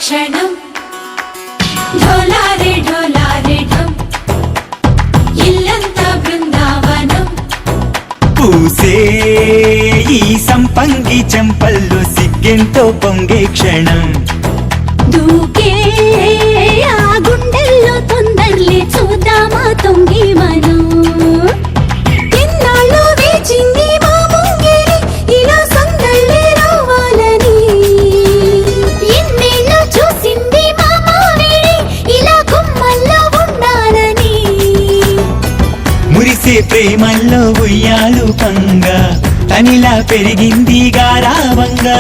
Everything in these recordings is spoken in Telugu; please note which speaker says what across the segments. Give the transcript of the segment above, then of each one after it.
Speaker 1: క్షణం ఢోలారే ఢోలారే ఢం ఇల్లంతా బృందావనం
Speaker 2: పూసే ఈ సంపంగి చెంపల్లో సిగ్గెంతో పొంగే క్షణం
Speaker 1: దూకే ఆ గుండెల్లో తొందరలే చూద్దామా తొంగి మనం ఎన్నాళ్ళు వేచింది మా ముంగిరి ఇలా సందళ్ళే రావాలని ఎన్నేళ్ళు చూసింది మా మావిడి ఇలా గుమ్మల్లో ఉండాలని
Speaker 2: మురిసే ప్రేమల్లో ఉయ్యాలు పంగా తనిలా పెరిగింది గారావంగా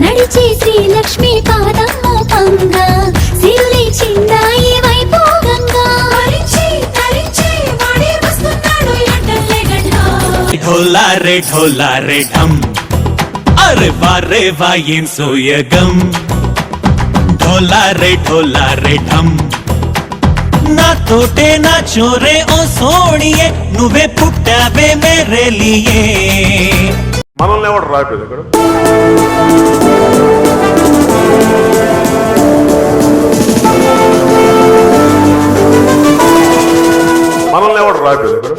Speaker 1: నడిచే శ్రీలక్ష్మి పాదమ్మో పంగా సిరులే చిందాయి వైభోగంగా
Speaker 2: ఢోలారే ఢోలారే ఢం అరే వారే వాయేం సోయగం ఢోలారే ఢోలారే ఢం నా తోటే నా చోరే ఓ సోణియే నువ్వే పుట్టావే మేరే లియే
Speaker 3: మనల్ని ఎవడు రాపేది ఇక్కడ మనల్ని ఎవడు రాపేది ఇక్కడ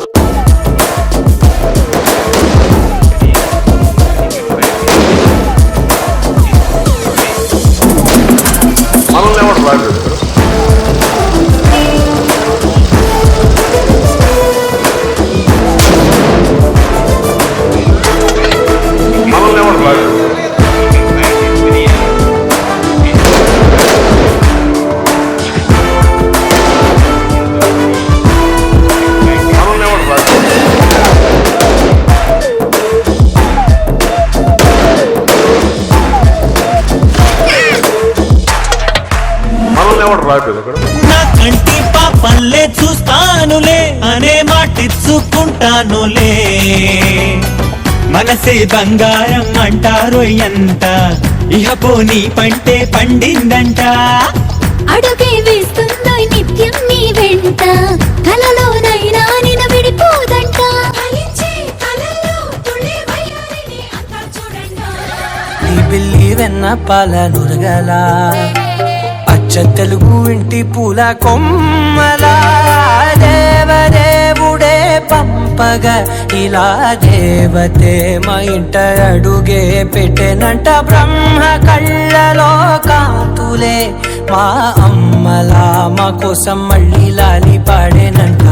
Speaker 3: మనల్ని ఎవడు రాపేది ఇక్కడ మనల్ని ఎవడు రాపేది
Speaker 2: నా కంటి పాపల్లే చూస్తానులే అనే మాటిచ్చుకుంటానులే మనసే బంగారం అంటారు ఎంత ఇహ పోనీ పంటే పండిందంట
Speaker 1: అడుగే వేస్తుందో నిత్యం నీ వెంట కలలోనైనా నిన విడిపోదంట
Speaker 4: నీ బిల్లి వెన్న పాల నురగల అచ్చ తెలుగు ఇంటి పూల కొమ్మల దేవదేవుడే పంపగా ఇలా దేవతే మా ఇంట అడుగే పెట్టెనంట బ్రహ్మ కళ్ళలో కాతులే మా అమ్మలా మా కోసం మళ్ళీ లాలి పాడేనంట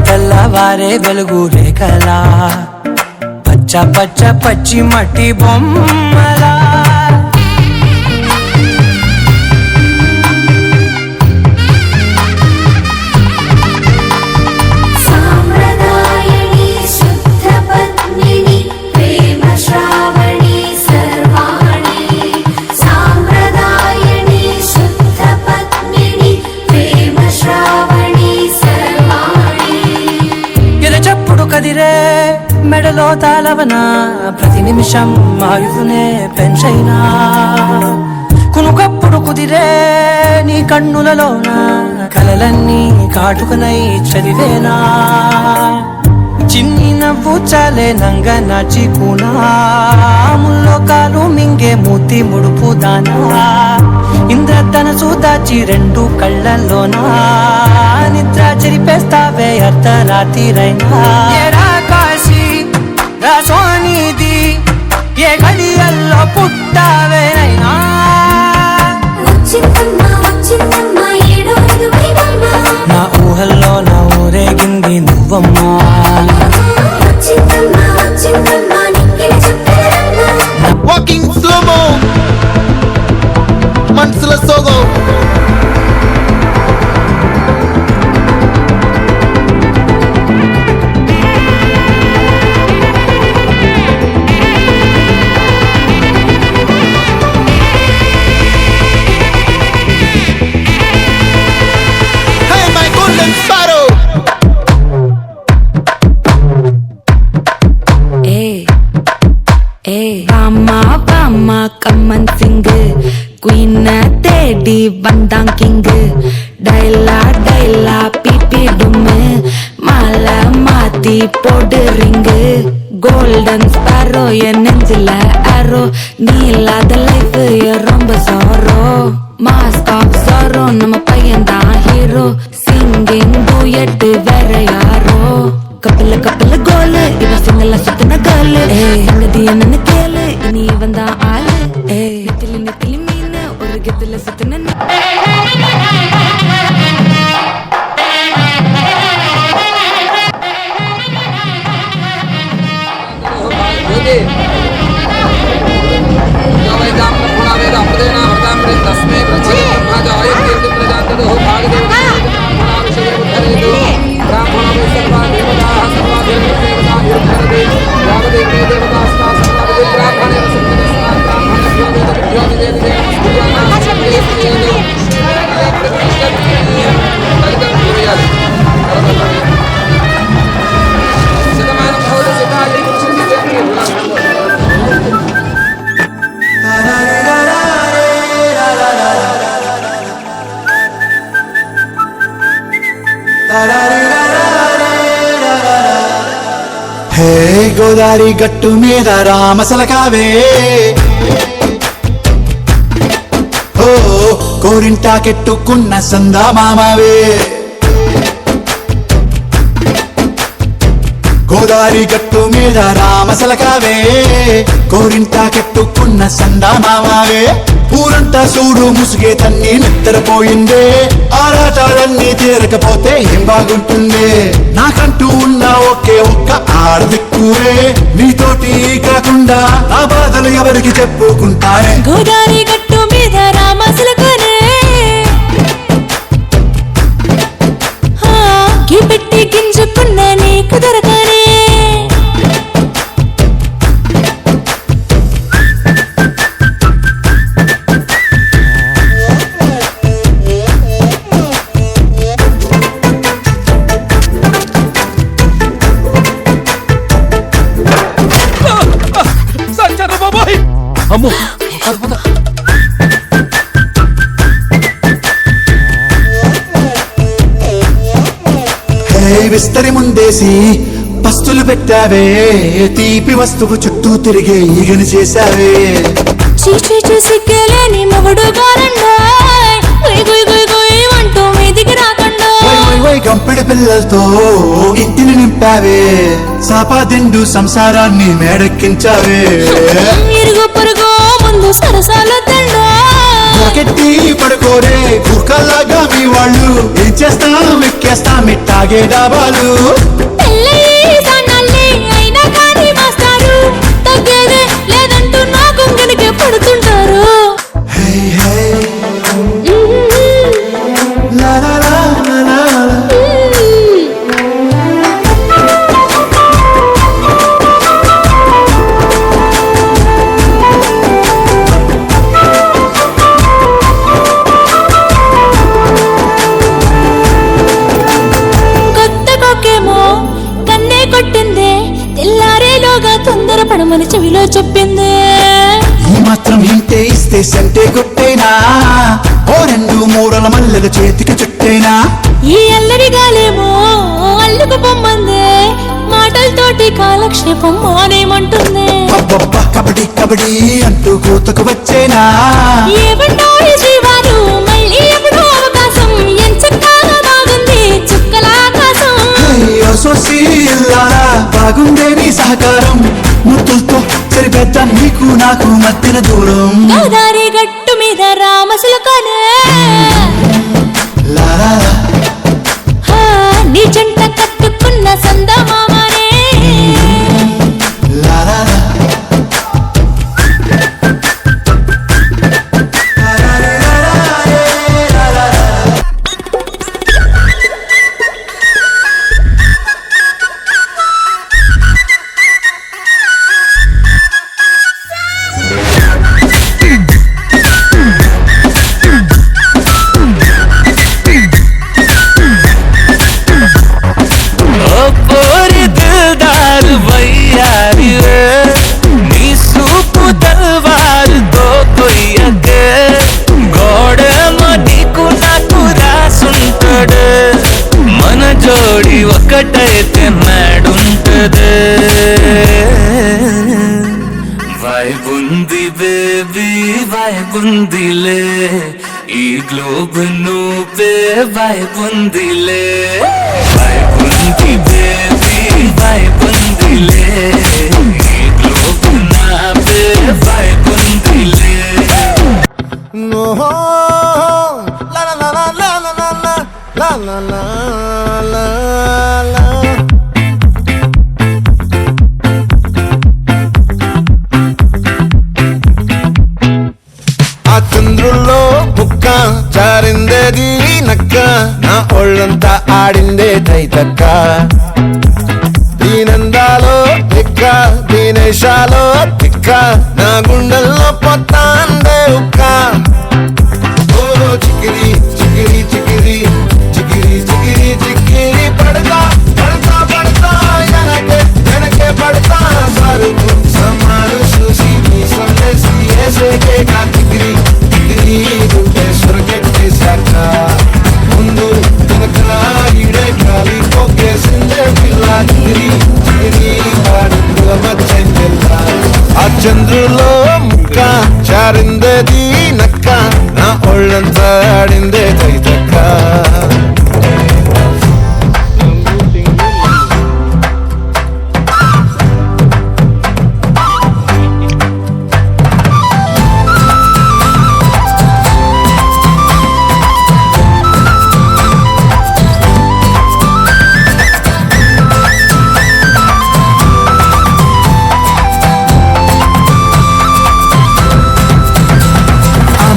Speaker 4: తెల్లవారే వెలుగు రేఖలా పచ్చ పచ్చ పచ్చి మట్టి బొమ్మలా కదిరే మెడలో తాళవన ప్రతి నిమిషం ఆయువునే పెంచైనా కునుకప్పుడు కుదిరే నీ కన్నులలోన కలలన్నీ కాటుకనై చదివేనా చిన్ని నవ్వు చాలే నంగ నాచికునా ముల్లో కాలు మింగే మూతి ముడుపు దానా ఇంద్రధనసు దాచి రెండు కళ్ళల్లోనా నిద్ర చెరిపేస్తావే అర్ధరాత్రిరైనా కాశీ సోనిది ఏ గడియల్లో పుట్టావేనైనా నా ఊహల్లో నా ఊరేగింది నువ్వమ్మా
Speaker 5: వాకింగ్ స్లోమో మనసుల సోగో
Speaker 6: ஓடி வந்தான் கிங்கு டைலா டைலா பிபி டும்மு மாலை மாத்தி போடு ரிங்கு கோல்டன் ஸ்பாரோ என் நெஞ்சில ஆரோ நீ இல்லாத லைஃப் ரொம்ப சாரோ மாஸ்க் ஆஃப் சாரோ நம்ம பையன் தான் ஹீரோ சிங்கிங் டூயட் வேற யாரோ கப்பல கப்பல கோலு இவ சிங்கல சுத்தின கோலு எங்கதி என்னன்னு கேளு இனி இவன் தான் ஆளு நெத்திலி நெத்திலி மீன் ஒரு கெத்துல சுத்தின
Speaker 7: तस्मै
Speaker 5: హే గోదారి గట్టు మీద రామసలకావే ఓ కోరింటాకెట్టుకున్న సందా మామవే గోదారి గట్టు మీద రామసలకావే కోరింటాకెట్టుకున్న సందా మామవే ఊరంతా చూడు ముసుగే తన్ని నిద్రపోయిందే ఆరాటాలన్నీ తీరకపోతే ఏం బాగుంటుందే నాకంటూ ఉన్న ఒకే ఒక్క ఆడదిక్కువే నీతోటి కాకుండా నా బాధలు ఎవరికి చెప్పుకుంటానే
Speaker 1: గోదారి గట్టు మీద రామసలకనే పెట్టి గింజుకున్న నీకు దొరకనే
Speaker 7: అమ్మో
Speaker 5: విస్తరి ముందేసి పస్తులు పెట్టావే తీపి వస్తువు చుట్టూ తిరిగే ఈగని చేశావే
Speaker 1: సిగ్గలేని మొగుడు అంటూ మీదికి రాకుండా
Speaker 5: గంపెడి పిల్లలతో ఇంటిని నింపావే సాపాదిండు సంసారాన్ని మేడెక్కించావే
Speaker 1: ఇరుగు పొరుగు ముందు సరసాలు
Speaker 5: కెట్టి పడుకోరే కుక్కలాగా మీ వాళ్ళు ఏం చేస్తాం ఎక్కేస్తాం ఇట్టాగే డాబాలు
Speaker 1: అయినా కానీ మాస్టారు తగ్గేదే లేదంటూ నా కొంగనికే పడుతుంటారు తొందరపడమని చెవిలో చెప్పింది
Speaker 5: ఈ మాత్రం ఇంటే ఇస్తే సంటే కొట్టేనా ఓ రెండు మూరల మల్లెల చేతికి చుట్టేనా
Speaker 1: ఈ అల్లరి గాలేమో అల్లుకు పొమ్మందే మాటలతోటి కాలక్షేపం మానేమంటుంది
Speaker 5: అబ్బబ్బా కబడ్డీ కబడ్డీ అంటూ కూతకు వచ్చేనా
Speaker 1: ఏమంటో జీవాలు మళ్ళీ ఎప్పుడు అవకాశం ఎంచక్కాగా బాగుంది చుక్కల ఆకాశం
Speaker 5: సోసి బాగుందే నీ సహకారం ముద్దులతో సరిపెద్ద నీకు నాకు మధ్యన దూరం
Speaker 1: గోదారి గట్టు మీద రామసలకనే నీ జంట కట్టుకున్న సందమామనే
Speaker 4: వైబుందిలే ఈ గ్లోబ్ నువ్వే వైబుందిలే వైబుంది బేబీ వైబుందిలే ఈ గ్లోబ్ నావే వైబుందిలే
Speaker 8: ఆ చంద్రుల్లో బుక్క జారిందేది నక్క నా ఒళ్ళంతా ఆడిందే తైతక్క దీనందాలో తిక్క దీనేశాలో తిక్క నా గుండెల్లో పొత్తాందే ఉక్క ఓ చికిరి చికిరి చికిరి చికిరి చికిరి చికిరి పడతా పడతా పడతా వెనకే వెనకే పడతా సరుకు సమారు చూసి నీ సందేశి ఏసేకే కా చికిరి చికిరి గుండె సురకెట్టేశాక ముందు వెనక ఈడే కాలి కొక్కేసిందే పిల్ల చికిరి చికిరి వాడుకుల మచ్చెంజెల్ల ఆ చంద్రులో ముక్క చారిందేది నక్క నా ఒళ్ళంతా ఆడిందే తైతక్క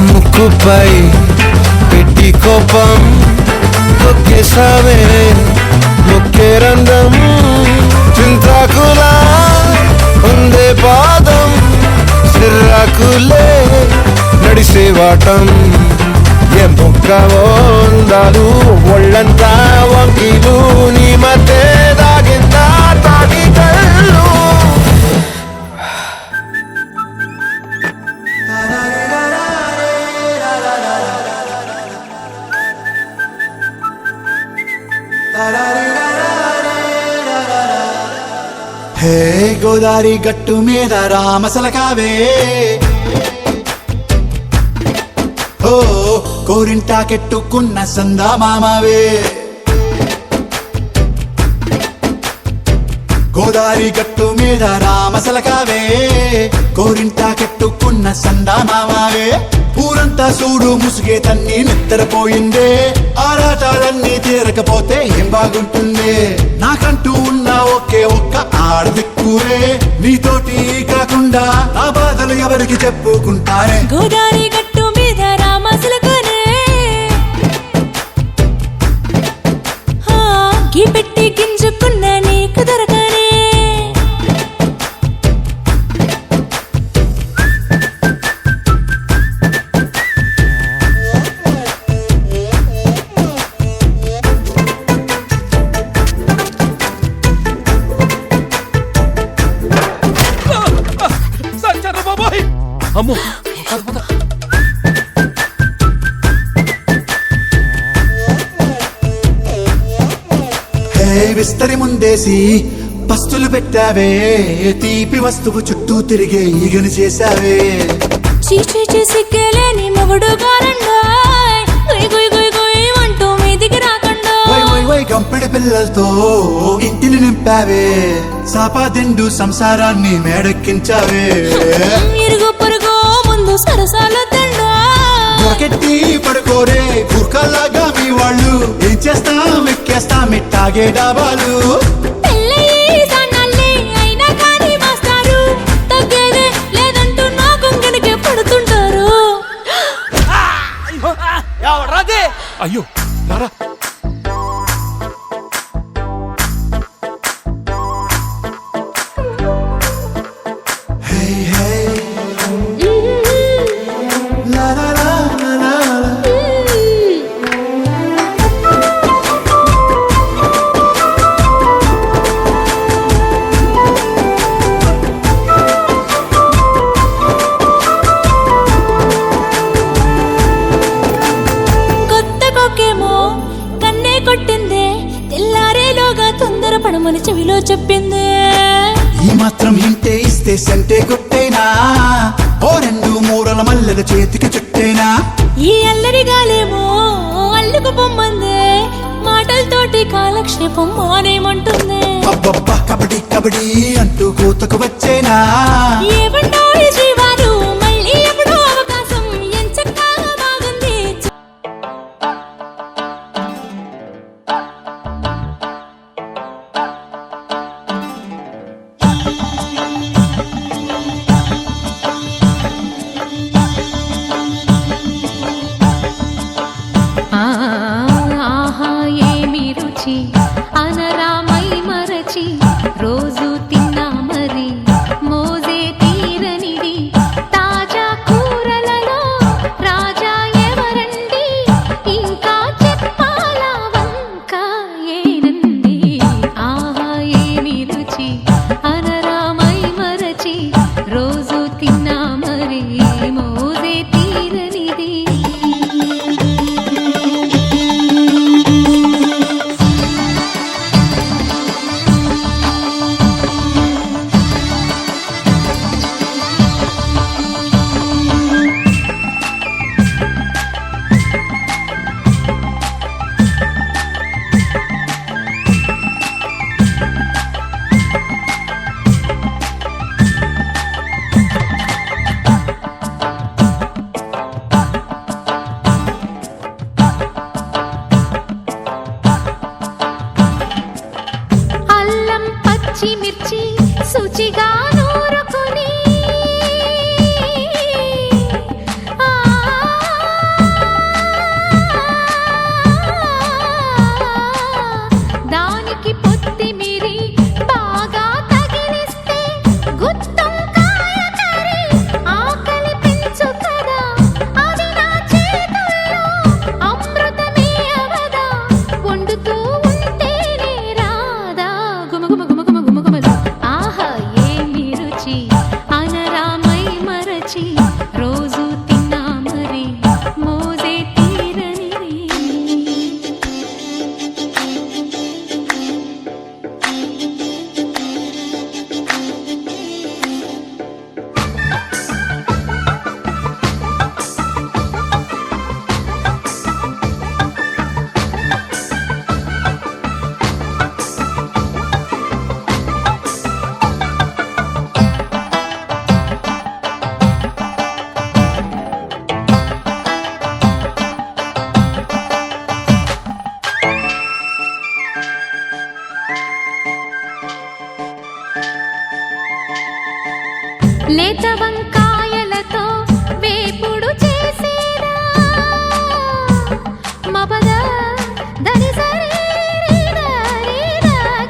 Speaker 8: ముక్కుపై పెట్టి కోపం తొక్కేసావే మొక్కే రంగం చింతాకులా ఉందే పాదం సిర్రాకులే నడిసే వాటం ఏ మొక్కవో ఉందాలు ఒళ్ళంతా వంకిలు నీ మధ్య దాగిందా తాగి కళ్ళు
Speaker 5: హే గోదారి గట్టు మీద రామసలకావే ఓ కోరింటాకెట్టుకున్న సందా మామావే గోదారి గట్టు మీద రామసలకావే కోరింటాకెట్టుకున్న సందా మామావే ఊరంతా చూడు ముసుగే తన్ని నిద్రపోయిందే ఆరాటాలన్నీ తీరకపోతే ఏం బాగుంటుంది నాకంటూ ఉన్న ఒకే ఒక్క ఆడదిక్కురే నీతోటి కాకుండా నా బాధలు ఎవరికి చెప్పుకుంటారే
Speaker 1: గోదారి గట్టు మీద రామసులకనే గీ పెట్టి గింజుకున్న నీకు దొరకనే
Speaker 7: సంచార బాబాయ్ అమ్మో పద పద
Speaker 5: హే విస్తరి ముందేసి పస్తులు పెట్టావే తీపి వస్తువు చుట్టూ తిరిగే ఈగను చేశావే
Speaker 1: చీచీ సిగ్గలేని మొగుడు గారండాయ్ గుయ్ గుయ్ గుయ్ గుయ్ అంటూ మీదికి రాకండా
Speaker 5: వై వై వై గంపెడి పిల్లలతో ఇంటిని నింపావే సాపాదిండు సంసారాన్ని మేడెక్కించావే
Speaker 1: ఇరుగు పొరుగు ముందు సరసాల తండా
Speaker 5: దొరకెట్టి పడుకోరే కుర్కల్లాగా మీ వాళ్ళు ఏం చేస్తాం ఎక్కేస్తాం ఇట్టాగే డాబాలు
Speaker 1: పెళ్ళయి సన్నాళ్ళే అయినా కానీ మాస్తారు తగ్గేదే లేదంటూ నా కొంగనికే పడుతుంటారు
Speaker 7: అయ్యో రారా
Speaker 5: హే హే లా లా లా లా లా లా.
Speaker 1: కొత్త కొక్కేమో కన్నే కొట్టిందే తెల్లారేలోగా తొందరపడమని చెవిలో చెప్పిందే
Speaker 5: ఈ మాత్రం ఇంటే ఇస్తే సంటే కొట్టేనా ఓ రెండు మూరల మల్లె మల్లెల చేతికి చుట్టేనా
Speaker 1: ఈ అల్లరి గాలేమో అల్లుకు పొమ్మందే మాటలతోటి కాలక్షేపం మానేమంటుందే
Speaker 5: అబ్బబ్బా కబడ్డీ కబడ్డీ అంటూ కూతకు వచ్చేనా
Speaker 1: ఏమంటారు జీవారు మళ్ళీ ఎప్పుడో అవకాశం ఎంచక్కా బాగుంది ఆహా ఏమి రుచి అనరామై మరచి రోజు తిన్నా మరి మోజే తీరనిది తాజా కూరలలో రాజా ఎవరండి ఇంకా చెప్పాలా వంక ఏనండి ఆహా ఏమి రుచి అనరామై మరచి రోజు తిన్నా మరి మోజే తీరనిది అల్లం పచ్చిమిర్చి శుచిగా నూరుకొని దానికి పొత్తిమిరి బాగా తగిలిస్తే గుత్తొంకాయ కర్రీ ఆకలి పెంచు కదా అది నా చేతుల్లో అమృతమే అవదా వండుతూ ఉంటేనే రాదా గుమగుమగుమగుమగుమగుమలు ఆహా ఏమి రుచి అనరామై మరచి రోజు తిన్నా మరి మోజే తీరనిది లేత వంకాయలతో వేపుడు చేసేదా మబద దరి సరి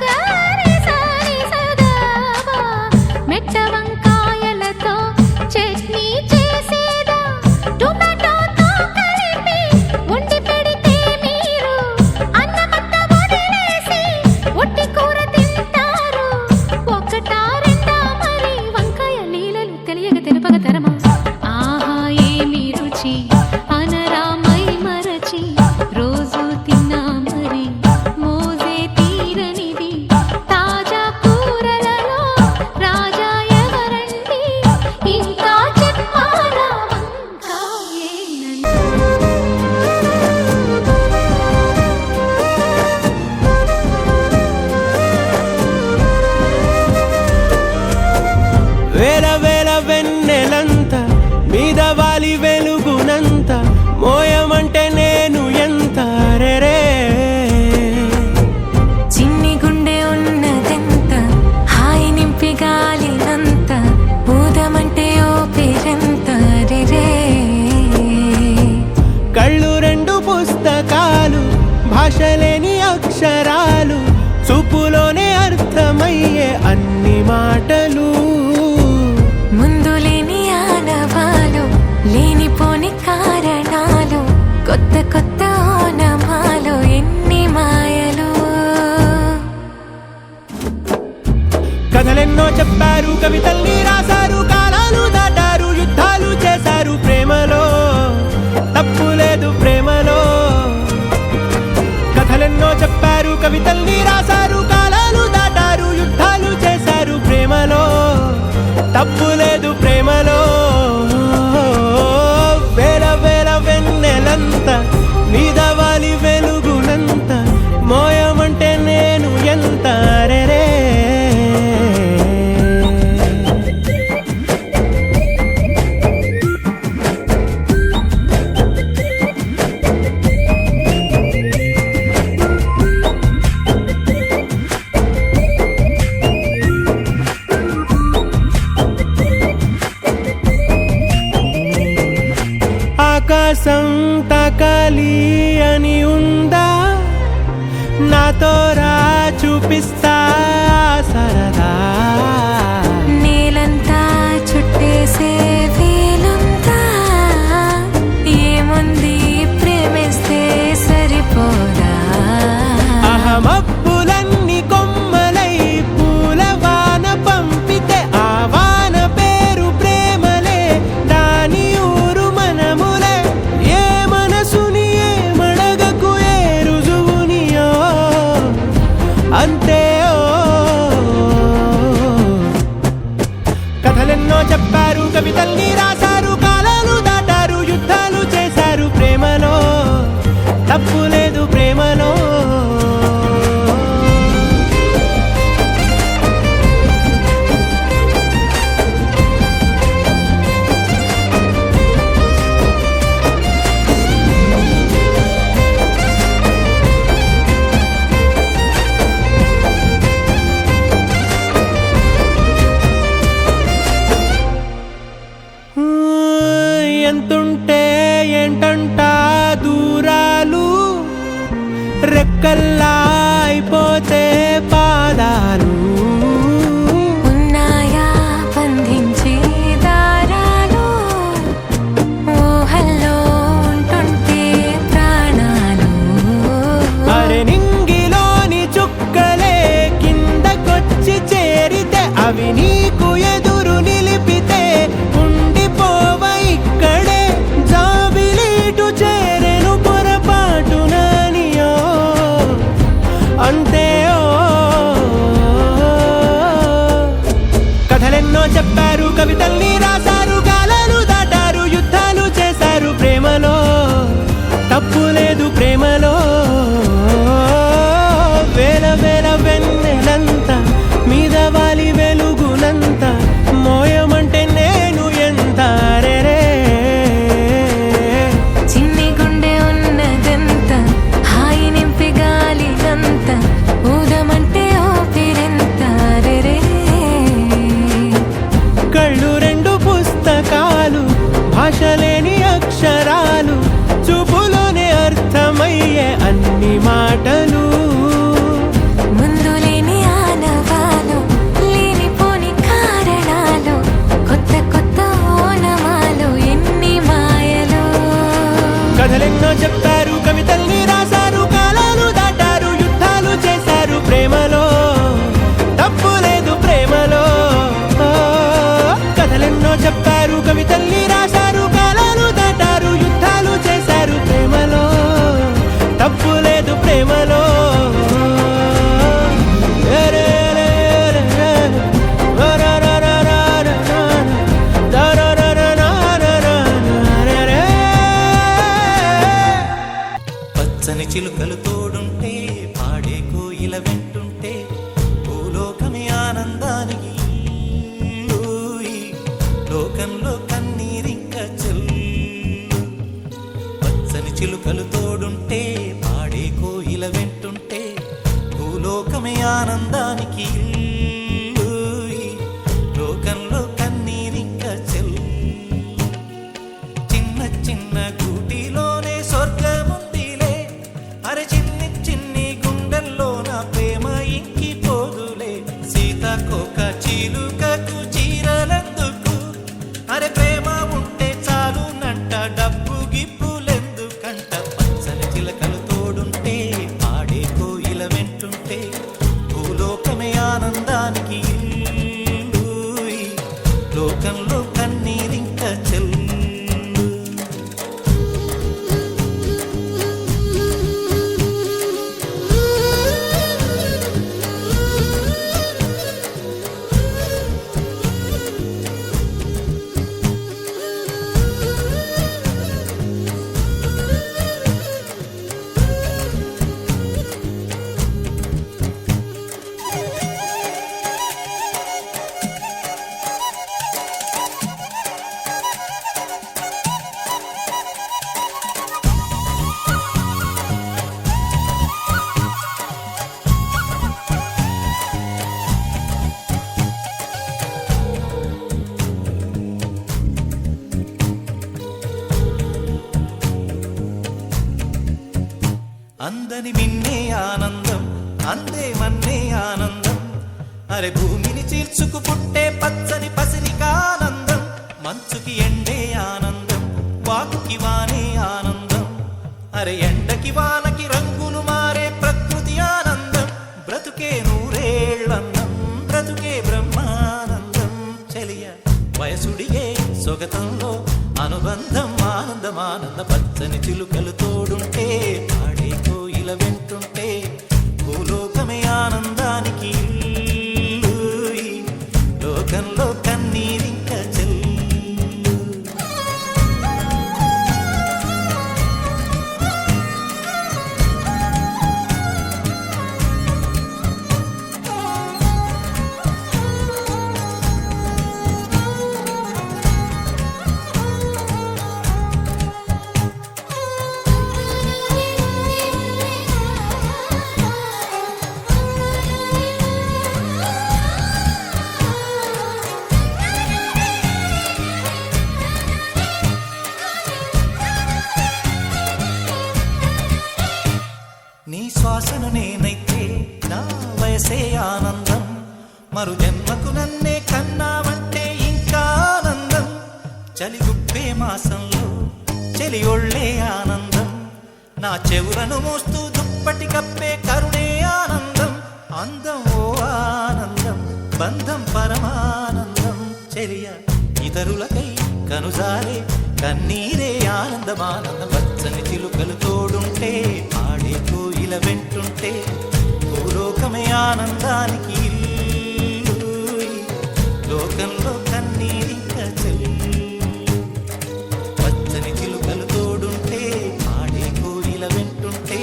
Speaker 1: గరి సరి సదాబా మెట్ట వంకాయలతో చట్నీ చేసేదా టొమాటోతో కలిపి వండి పెడితే మీరు అన్నమంత వదిలేసి ఒట్టి కూర తింటారు ఒకటా రెండా మరి వంకాయ లీలలు తెలియక తెలుపక తరమా ఆహా ఏమి రుచి అనరామై మరచి రోజు తిన్నా మరి మోజే తీరనిది తాజా కూరలలో రాజా ఎవరండి ఇంకా చెప్పాలా వంక ఏనండి
Speaker 8: వేల వేల వెన్నెలంత మీద వాలి వెలుగునంత మోయమంటే నేను ఎంత రే
Speaker 6: చిన్ని గుండె ఉన్నదెంత హాయి నింపి గాలినంత ఊదమంటే ఓ పేరెంత రే
Speaker 8: కళ్ళు రెండు పుస్తకాలు భాషలేని అక్షరాలు చూపులోనే అర్థమయ్యే అన్ని మాటలు
Speaker 6: ముందు లేని ఆనవాలు లేనిపోని కారణాలు కొత్త కొత్త ఓనమాలు ఎన్ని మాయలు
Speaker 8: కథలెన్నో చెప్పారు కవితల్ని రాశారు కాలాలు దాటారు యుద్ధాలు చేశారు ప్రేమలో తప్పు లేదు ప్రేమలో కథలెన్నో చెప్పారు కవితల్ని రాశారు కాలాలు దాటారు యుద్ధాలు చేశారు ప్రేమలో తప్పు లేదు ప్రేమలో సంతకాలి అని ఉందా నాతో రా చూపిస్తా సరదా
Speaker 1: నేలంతా చుట్టేసే వేలంతా ఏముంది ప్రేమిస్తే సరిపోదా
Speaker 8: అహమప్పులన్నీ కొమ్మలై పూలవాన పంపితే ఆ వాన పేరు ప్రేమలే దాని ఊరు మనములే ఏ మనసుని ఏ మడగకు ఏ రుజువునియో అంతే కథలెన్నో చెప్పారు కవితల్ని రాశారు కాలాలు దాటారు యుద్ధాలు చేశారు ప్రేమలో తప్పు లేదు ప్రేమలో ఎంతుంటే ఏంటంట దూరాలు రెక్కల్లా అయిపోతే పాదాలు
Speaker 1: ఉన్నాయా బంధించే దారాలు ఊహల్లో ఉంటుంటే ప్రాణాలు
Speaker 8: అరే నింగిలోని చుక్కలే కిందకొచ్చి చేరితే అవి నీకు ఎదురు నిలిపితే ఉండిపోవ ఇక్కడే జాబిలీటు చేరెను పొరపాటు నానియో అంతే కథలెన్నో చెప్పారు కవితల్ని రాశారు కాలాలు దాటారు యుద్ధాలు చేశారు ప్రేమలో తప్పు లేదు ప్రేమలో వేల వేల వెన్నెలంతా మీద వాలి వెలుగునంత మోయమంటే నేను ఎంత రే
Speaker 1: చిన్ని గుండె ఉన్నదంత హాయి నింపి గాలినంత ఊదమంటే ఓపిరెంత రే
Speaker 8: కళ్ళు రెండు పుస్తకాలు భాష లేని అక్షరాలు చూపులోనే అర్థమయ్యే అన్ని మాటలు
Speaker 1: ముందు లేని ఆనవాలు లేనిపోని కారణాలు కొత్త కొత్త ఓనమాలు ఎన్ని మాయలు
Speaker 8: కథలెన్నో చెప్పారు కవితల్ని రాశారు కాలాలు దాటారు యుద్ధాలు చేశారు ప్రేమలో తప్పు లేదు ప్రేమలో కథలెన్నో చెప్పారు కవితల్ని రాశారు కాలాలు దాటారు యుద్ధాలు చేశారు ప్రేమలో తప్పు లేదు ప్రేమలో
Speaker 2: పచ్చని చిలుకలు తోడుంటే పాడే కోయిల వెంటుంటే భూలోకమే ఆనందానికి ఊయి, లోకంలో కన్నీరింక చెల్లు పచ్చని చిలుకలు తోడుంటే పాడే కోయిల వెంటుంటే భూలోకమే ఆనందానికి ఊయి, లోకంలో కన్నీరింక చెల్లు చిన్న చిన్న గూటిలోనే స్వర్గముందిలే అరే చిన్ని చిన్ని గుండెల్లో నా ప్రేమ ఇంకిపోదులే సీతాకోక చిలుకకు చీరలందుకు అరే ప్రేమ ఉంటే చాలునంట డబ్బు గిప్పులెందుకంట పచ్చని చిలకలు తోడుంటే పాడే కోయిల వెంటుంటే భూలోకమే ఆనంద
Speaker 5: అందని మిన్నే ఆనందం అందే మన్నే ఆనందం అరే భూమిని చీల్చుకు పుట్టే పచ్చని పసిరికానందం మంచుకి ఎండే ఆనందం వాకుకి వానే ఆనందం అరే ఎండకి వానకి రంగులు మారే ప్రకృతి ఆనందం బ్రతుకే నూరేళ్ళందం బ్రతుకే బ్రహ్మానందం చెలియ వయసుడిగే సొగతంలో అనుబంధం ఆనందం ఆనంద పచ్చని చిలుకలు తోడుంటే పాడే కోయిల వెంటుంటే భూలోకమే ఆనందానికి ఇల్లు. ఈ లోకంలో కన్నీరింక చెల్లు. నీ శ్వాసను నేనైతే నా వయసే ఆనందం మరు జన్మకు నన్నే కన్నావంటే ఇంకా ఆనందం చలిగుప్పే మాసంలో చెలి ఒళ్ళే ఆనందం నా చెవులను మోస్తూ దుప్పటి కప్పే కరుణే ఆనందం అందం ఓ ఆనందం బంధం పరమానందం చెలియ ఇతరులకై కనుసారే కన్నీరే ఆనందమానంద పచ్చని చిలుకలు తోడుంటే ఆడే కోయిల వెంటుంటే భూలోకమే ఆనందానికి ఇల్లు. లోకంలో కన్నీరింక చెల్లు. పచ్చని చిలుకలు తోడుంటే ఆడే కోయిల వెంటుంటే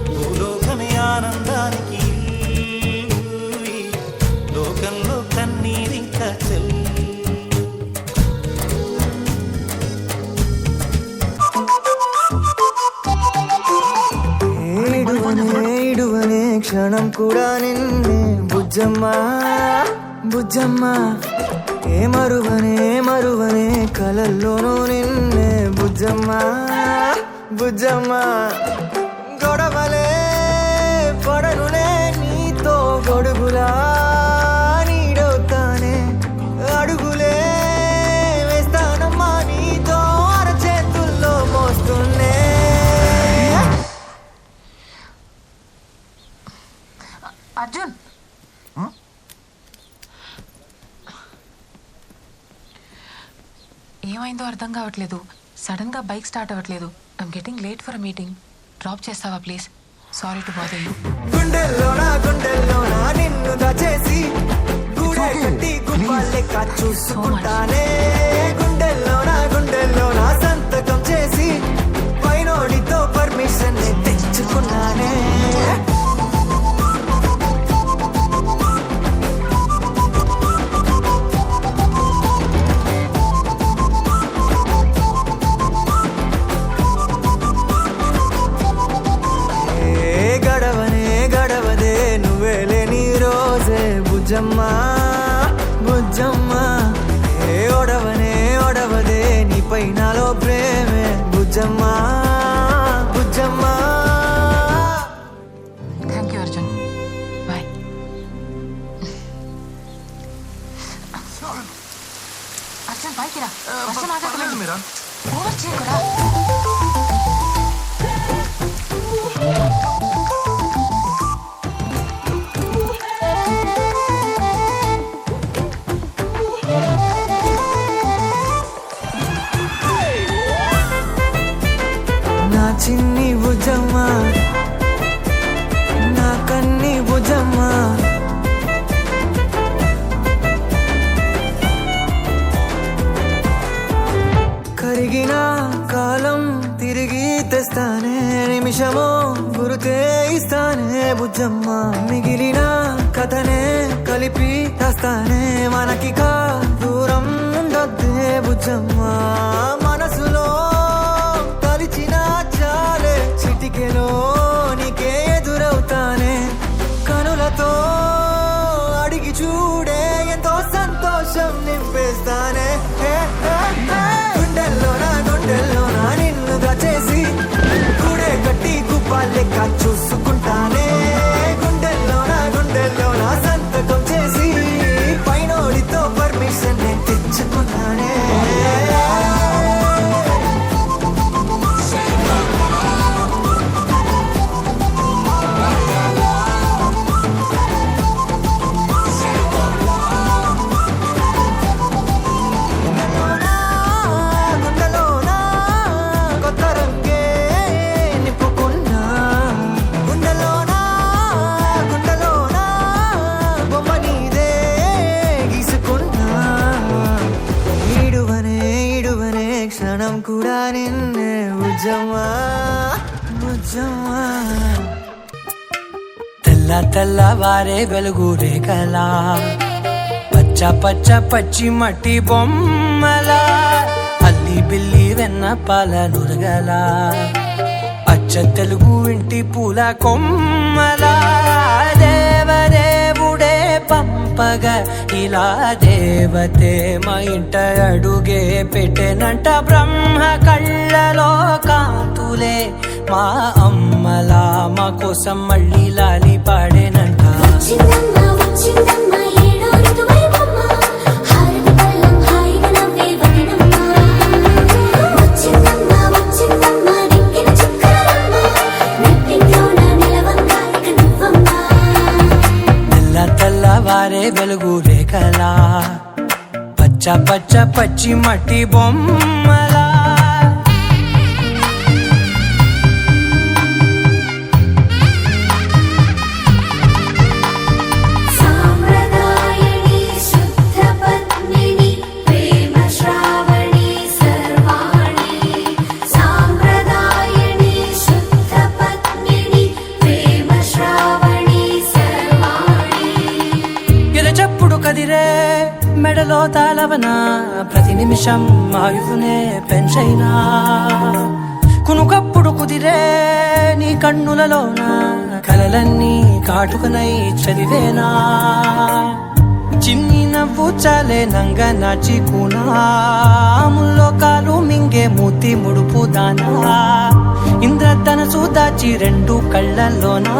Speaker 5: భూలోకమే ఆనందానికి ఇల్లు. లోకంలో కన్నీరింక చెల్లు.
Speaker 9: ఇడువనే క్షణం కూడా నిన్నే బుజ్జమ్మా బుజ్జమ్మా ఏ మరువనే కలల్లోనూ నిన్నే బుజ్జమ్మా బుజ్జమ్మా గొడవలే పడనులే నీతో గొడుగులా నీడవుతానే అడుగులే వేస్తానమ్మా నీతో అరచేతుల్లో మోస్తున్నే.
Speaker 6: అర్జున్ ఏమైందో అర్థం కావట్లేదు. సడన్ గా బైక్ స్టార్ట్ అవ్వట్లేదు. I'm getting late for meeting. Drop చేస్తావా please? Sorry to bother you.
Speaker 9: గుండెల్లోనా నిన్ను దాచేసి గూడే కట్టి గువ్వాలెక్క చూసుకుంటానే. గుండెల్లోనా సంతకం చేసి పైనోడితో పర్మిషన్ తెచ్చుకున్నానే. గడవదే నువ్వే లేని రోజే బుజ్జమ్మా బుజ్జమ్మా ఏ ఒడవదే నీపై నాలో ప్రేమే బుజ్జమ్మా బుజ్జమ్మా.
Speaker 6: Thank you Arjun. Bye. Arjun బాయ్కి రా. వర్షం ఆగట్లేదు. ఓవర్ చేయకురా.
Speaker 9: నా చిన్ని బుజ్జమ్మా నా కన్ని బుజ్జమ్మా కరిగిన కాలం తిరిగి తెస్తానే. నిమిషమో గురుతే ఇస్తానే బుజ్జమ్మా. మిగిలిన కథనే కలిపి రాస్తానే. మనకిక దూరం ఉండొద్దే బుజ్జమ్మా. మనసులో తలిచిన చాలే చిటికెలో నీకే ఎదురవుతానే. కనులతో అడిగి చూడే ఎంతో సంతోషం నింపేస్తానే. గుండెల్లోనా నిన్ను దాచేసి గూడే కట్టి గువ్వాలెక్క చూసు
Speaker 8: తెల్లవారే వెలుగు రేఖలా పచ్చ పచ్చ పచ్చి మట్టి బొమ్మలా అల్లి బిల్లి వెన్న పాల నురగలా అచ్చ తెలుగు ఇంటి పూల కొమ్మలా దేవదేవుడే పంపగా ఇలా దేవతే మా ఇంట అడుగే పెట్టెనంట బ్రహ్మ కళ్ళలో కాంతులే మా అమ్మలా మా కోసం మళ్ళీ లాలి పాడేనంట
Speaker 1: వచ్చిందమ్మా వచ్చిందమ్మా ఏడో ఋతువైవమ్మ హారతి పళ్ళం హాయిగా నవ్వే వదనమ్మ వచ్చిందమ్మా వచ్చిందమ్మా దిక్కిన చుక్కలమ్మ నెట్టింట్లోన నిలవంగా ఇక నువ్వమ్మా
Speaker 8: తెల్లవారే వెలుగు రేఖలా పచ్చ పచ్చ పచ్చి మట్టి బొమ్మలా
Speaker 1: సాంప్రదాయని శుద్ధ పద్మిని ప్రేమ శ్రావణి సర్వాణి సాంప్రదాయని శుద్ధ పద్మిని ప్రేమ శ్రావణి సర్వాణి
Speaker 8: ఎరచప్పుడు కదిరే మెడలో తాళవన ప్రతి నిమిషం ఆయువునే పెంచైనా కునుకప్పుడు కుదిరే నీ కన్నులలోన కలలన్నీ కాటుకనై చదివేనా చిన్ని నవ్వు చాలే నంగ నాచి కూనాముల్లో కాలు మింగే మూతి ముడుపు దానా ఇంద్రధనసు దాచి రెండు కళ్ళల్లోనా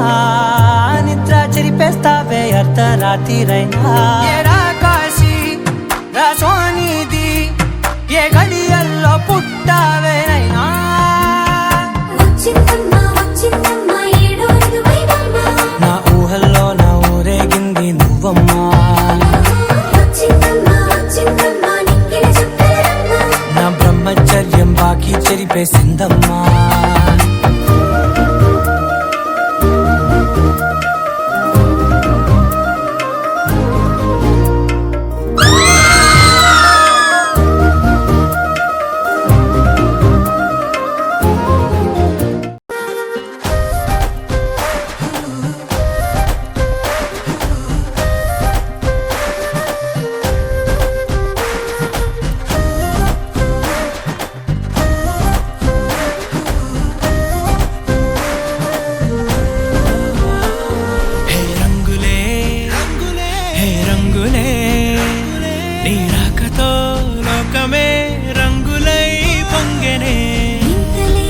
Speaker 8: నిద్ర చెరిపేస్తావే అర్ధరాత్రిరైనా ఏడా కాశీ రా సోనిది ఏ గడియల్లో పుట్టావేనైనా
Speaker 1: వచ్చిందమ్మా వచ్చిందమ్మా ఏడో ఋతువైవమ్మ
Speaker 8: నా ఊహల్లో నా ఊరేగింది నువ్వమ్మా
Speaker 1: వచ్చిందమ్మా వచ్చిందమ్మా నిక్కిన చుక్కలమ్మ
Speaker 8: నా బ్రహ్మచర్యం బాకీ చెరిపేసిందమ్మా హే రంగులే రంగులే హే రంగులే నీ రాకతో లోకమే రంగులై పొంగెనే
Speaker 1: ఇంతలే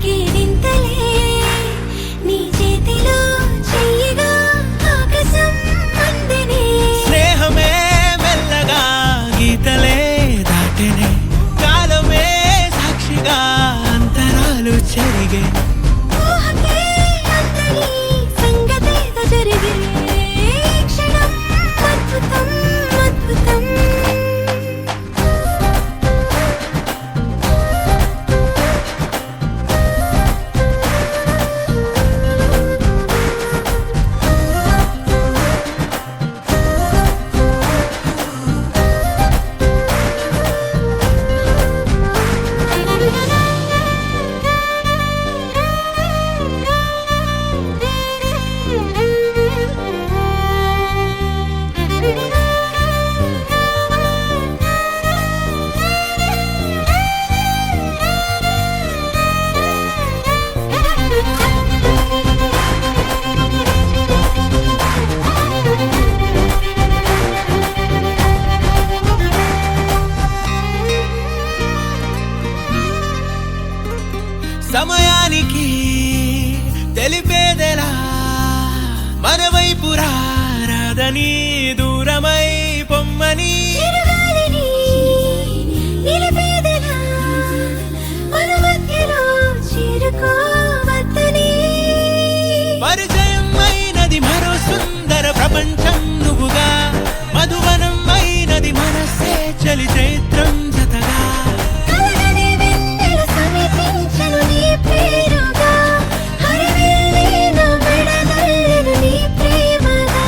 Speaker 1: కేరింతలే నీ చేతిలో చెయ్యగా ఆకాశం అందనే
Speaker 8: స్నేహమే మెల్లగా గీతలే దాటెనే కాలమే సాక్షిగా అంతరాలు చెరిగే
Speaker 1: ఊహకే అంతని సంగతేదో జరిగే క్షణం అద్భుతం అద్భుతం
Speaker 8: సమయానికి తెలిపేదెలా మన వైపు రాదని దూరమై పొమ్మని
Speaker 1: చిరుగాలిని నిలిపేదెలా మన మధ్యలో చేరుకోవద్దని
Speaker 8: పరిచయం అయినది మరో సుందర ప్రపంచం నువ్వుగా మధువనం అయినది మనసే చలి చైత్రం జతగా
Speaker 1: కలగని వెన్నెల సమీపించను నీ పేరుగా హరివెల్లి నా మెడదల్లెను నీ ప్రేమగా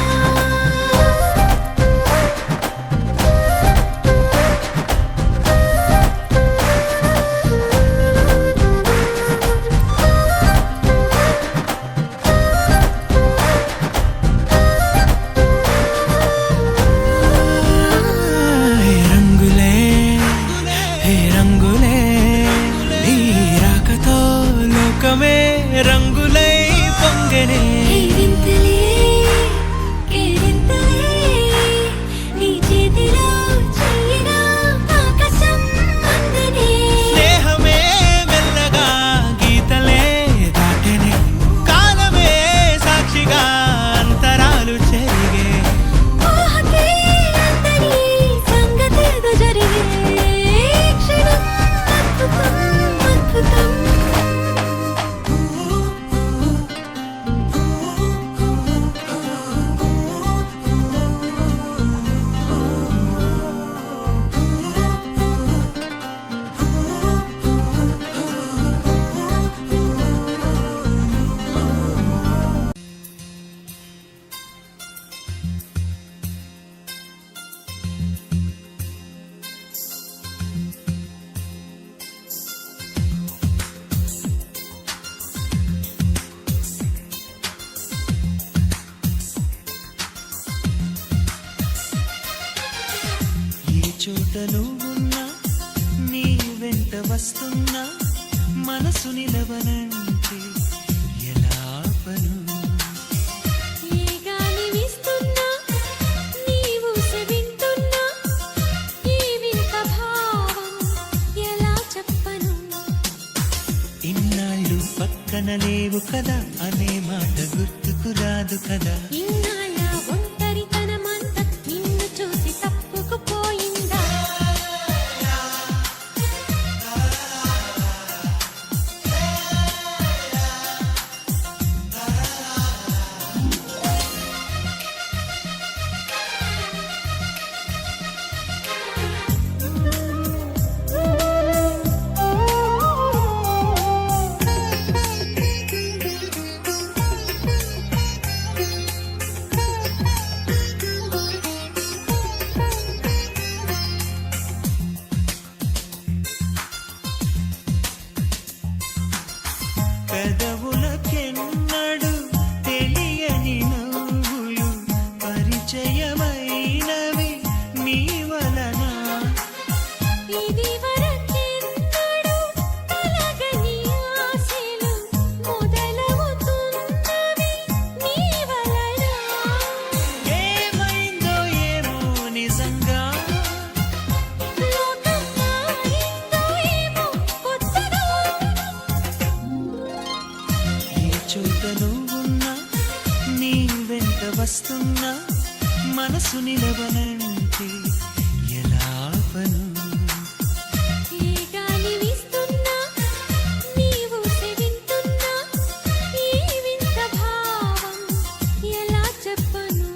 Speaker 2: చోట నువ్వున్నా నీ వెంట వస్తున్నా మనసు నిలవనంటే ఎలా ఆపను
Speaker 1: ఏ గాలి వీస్తున్నా నీవు వింటున్నా ఈ వింత భావం ఎలా చెప్పను
Speaker 2: ఇన్నాళ్ళు పక్కన లేవు కదా అనే మాట గుర్తుకు రాదు కదా
Speaker 1: ఇన్నాళ్ళ ఒంటరితనమంతా నిన్ను చూసి తప్పుకుపోయిందా
Speaker 2: పెదవులకెన్నడు తెలియని నవ్వులు పరిచయమైనవి నీ వలన
Speaker 1: ఇది వరకెన్నడూ కలగని ఆశలు మొదలవుతున్నవి నీ వలన
Speaker 2: ఏమైందో ఏమో నిజంగా
Speaker 1: లోకం మారిందో ఏమో కొత్తగా
Speaker 2: ఏ చోట నువ్వున్నా నీ వెంట వస్తున్నా మనసు నిలవనంటే ఎలా ఆపను
Speaker 1: ఏ గాలి వీస్తున్నా నీవు వింటున్నా ఈ వింత భావం ఎలా చెప్పను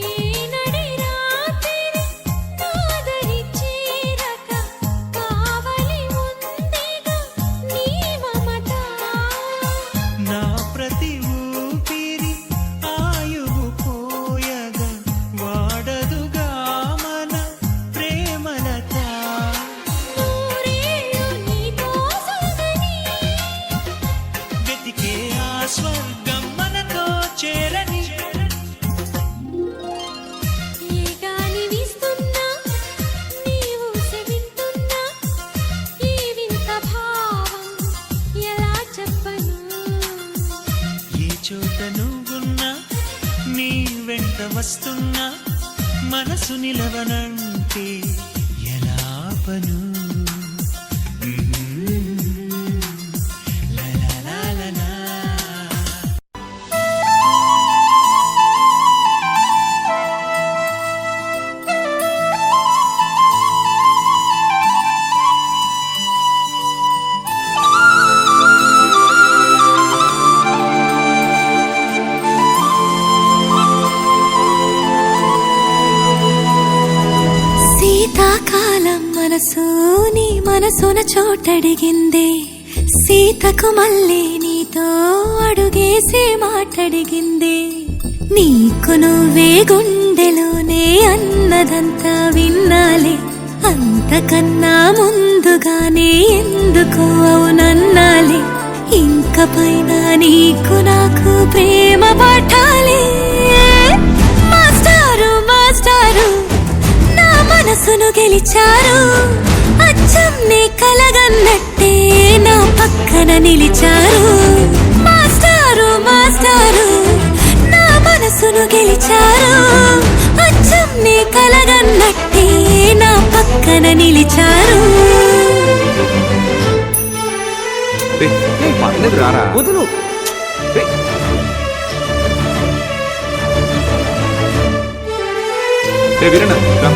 Speaker 1: ఈనడి రాత్రి నాదరి చీరక కావలి ఉందిగా నీ మమత
Speaker 2: నా ప్రతి ఊపిరి ఆయువు పోయగా వాడదుగా మన ప్రేమలత
Speaker 1: నూరేళ్ళు నీతో సాగని
Speaker 2: వెతికే ఆ స్వర్గం మనతో చేరని
Speaker 1: ఏ గాలి వీస్తున్నా నీవు వింటున్నా ఈ వింత భావం ఎలా చెప్పను
Speaker 2: ఏ చోట నువ్వున్నా నీ వెంట వస్తున్నా మనసు నిలవనంటే ఎలా ఆపను లా లా లా లా లా.
Speaker 1: శీతాకాలం మనసు నీ మనసున చోటడిగిందే సీతకు మళ్ళీ నీతో అడుగేసే మాటడిగిందే నీకు నువ్వే గుండెలోనే అన్నదంతా విన్నాలే అంతకన్నా ముందుగానే ఎందుకు అవునన్నాలే ఇంక పైన నీకు నాకు ప్రేమ పాఠాలే మాస్టారు మాస్టారు నా మనసును గెలిచారు అచ్చం నీ కలగన్నట్టే నా పక్కన నిలిచారు మాస్టారు మాస్టారు నా మనసును గెలిచారు అచ్చం నీ కలగన్నట్టే నా పక్కన నిలిచారు
Speaker 7: పర్లేదు రారా
Speaker 8: వదులు
Speaker 7: ఏ వీరన్న రా.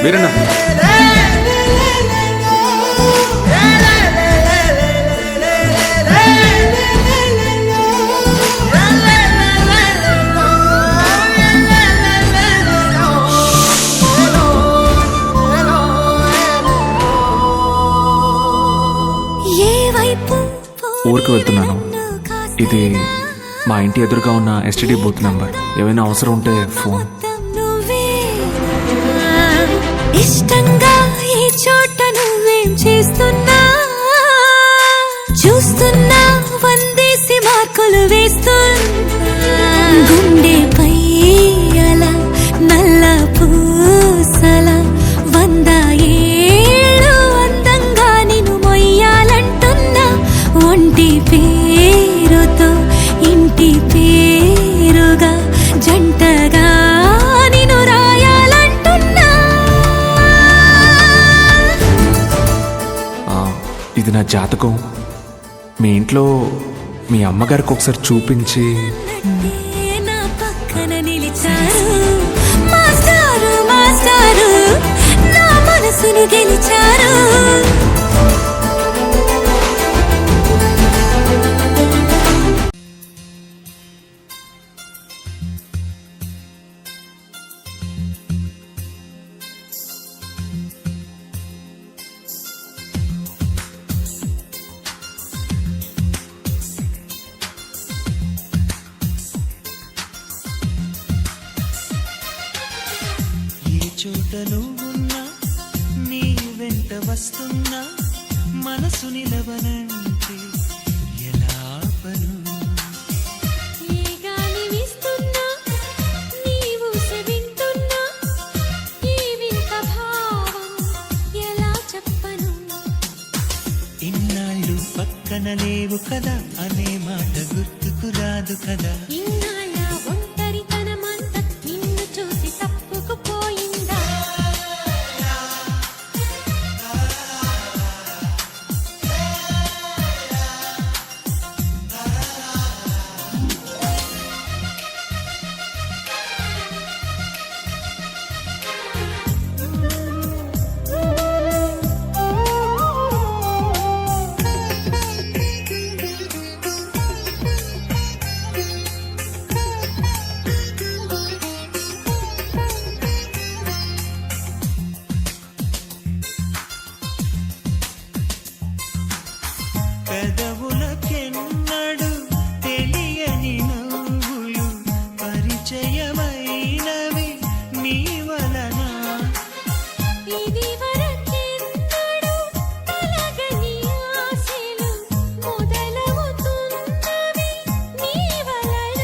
Speaker 7: వీరన్న ఊరికి వెళ్తున్నాను. ఇది మా ఇంటి ఎదురుగా ఉన్న ఎస్టీడీ బూత్ నెంబర్. ఏమైనా అవసరం ఉంటే ఫోన్.
Speaker 1: నువ్వే ఇష్టంగా ఈ చోట నువ్వేం చేస్తున్నా చూస్తున్నా వందేసి మార్కులు వేస్తున్నా గుండెపై అలా నల్ల పూసల 100 ఏళ్ళు అందంగా నిన్ను మొయ్యాలంటున్నా ఒంటి పేరుతో ఇంటి పేరుగా జంటగా నిన్ను రాయాలంటున్నా.
Speaker 7: ఇది నా జాతకం. మీ ఇంట్లో మీ అమ్మగారికి ఒకసారి చూపించి.
Speaker 1: నా పక్కన నిలిచారు మాస్టారు మాస్టారు నా మనసును గెలిచారు.
Speaker 2: చోట నువ్వున్నా నీ వెంట వస్తున్నా మనసు నిలవనంటే ఎలా పను.
Speaker 1: ఏ గాలి వీస్తున్నా నీవు వింటున్నా ఈ వింత భావం ఎలా చెప్పను.
Speaker 2: ఇన్నాళ్ళు పక్కన లేవు కదా అనే మాట గుర్తుకు రాదు కదా.
Speaker 1: ఇన్నాళ్ళ ఒంటరితనమంతా నిన్ను చూసి తప్పుకుపోయిందా.
Speaker 2: పెదవులకెన్నడు తెలియని నవ్వులు పరిచయమైనవి నీ వలన.
Speaker 1: ఇది వరకెన్నడూ కలగని ఆశలు మొదలవుతున్నవి నీ వలన.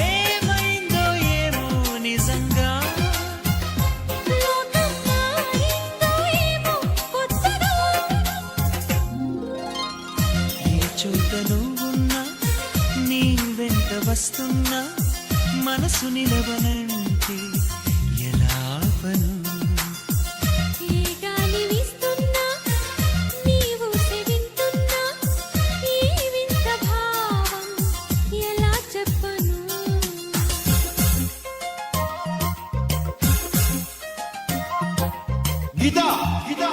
Speaker 2: ఏమైందో ఏమో నిజంగా
Speaker 1: లోకం మారిందో ఏమో కొత్తగా.
Speaker 2: ఏ చోట నువ్వున్నా నీ వెంట వస్తున్నా మనసు నిలవనంటే ఎలా పను.
Speaker 1: ఏ గాలి వీస్తున్నా నీవు వింటున్నా ఈ వింత భావం ఎలా చెప్పను.
Speaker 5: గీతా గీతా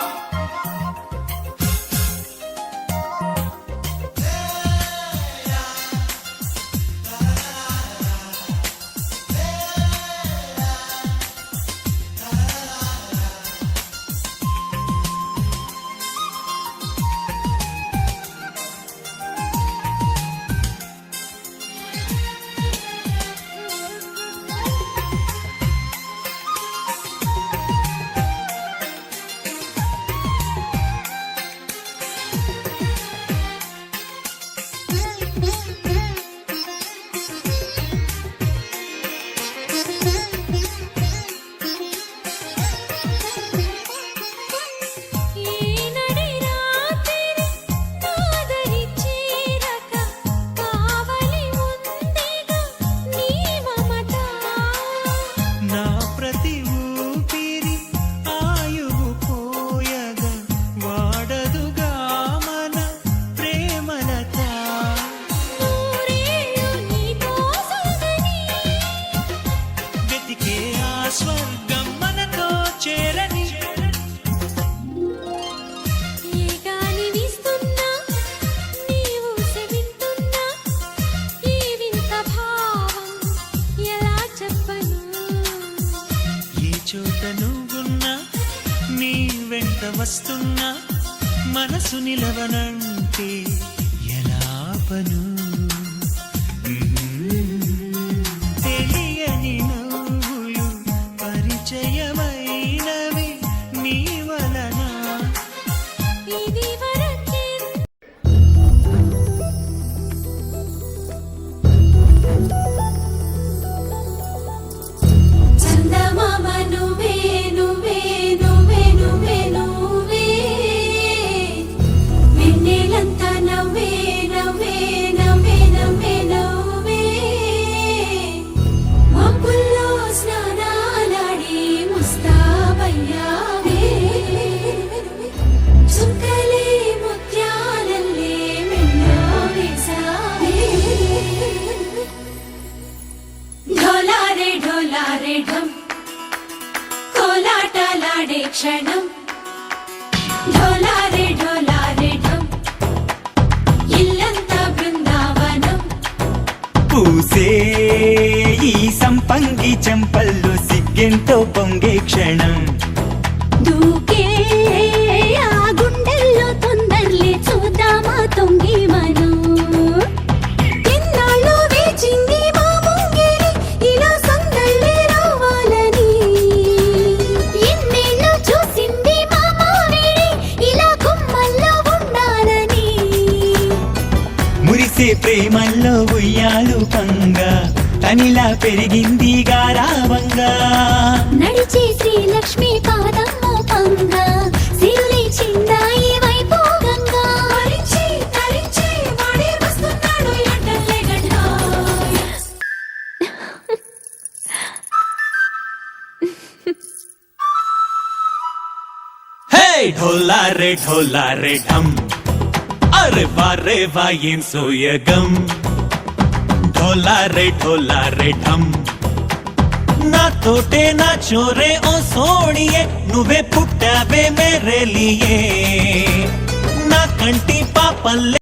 Speaker 2: వెంట వస్తున్నా మనసు నిలవనంటే ఎలా ఆపను తెలియని నవ్వులు పరిచయమైనవి నీ వలన
Speaker 1: ఇది వరకే చందమామ నువ్వే నువ్వే నువ్వే నువ్వే నువ్వే వెన్నెలంతా నవ్వే నవ్వే నవ్వే నవ్వే నవ్వే మబ్బుల్లో స్నానాలాడి ముస్తాబయ్యావే చుక్కలే ముత్యాలల్లే వెన్నో వేసావే ఢోలారే ఢమ్ కోలాటలాడే క్షణం ఢోలారే ఢమ్ ఇల్లంతా బృందావనం
Speaker 2: పూసే ఈ సంపంగి చెంపల్లో సిగ్గెంతో పొంగే క్షణం
Speaker 1: దూకే ఆ గుండెల్లో తొందరలే చూద్దామా తొంగి మనం ఎన్నాళ్ళు వేచింది మా ముంగిరి ఇలా సందళ్ళే రావాలని ఎన్నేళ్ళు చూసింది మా మావిడి ఇలా గుమ్మల్లో ఉండాలని
Speaker 2: మురిసే ప్రేమల్లో ఉయ్యాలు పంగా తనిలా పెరిగింది గారావంగా
Speaker 1: నడిచే శ్రీలక్ష్మి పాదం మోపంగా సిరులే చిందాయి వైభోగంగా తరించి వాడే వస్తున్నాడు ఎడ్డల్లే గడ్డా
Speaker 2: హే ఢోలా రే ఢమ్ అరే వా ఏం సోయగం ఢోలా రే ఢమ్ నాతోటే నా చోరే ఓ సోణియే నువ్వే పుట్టావే మేరే లియే నా కంటి పాపల్లే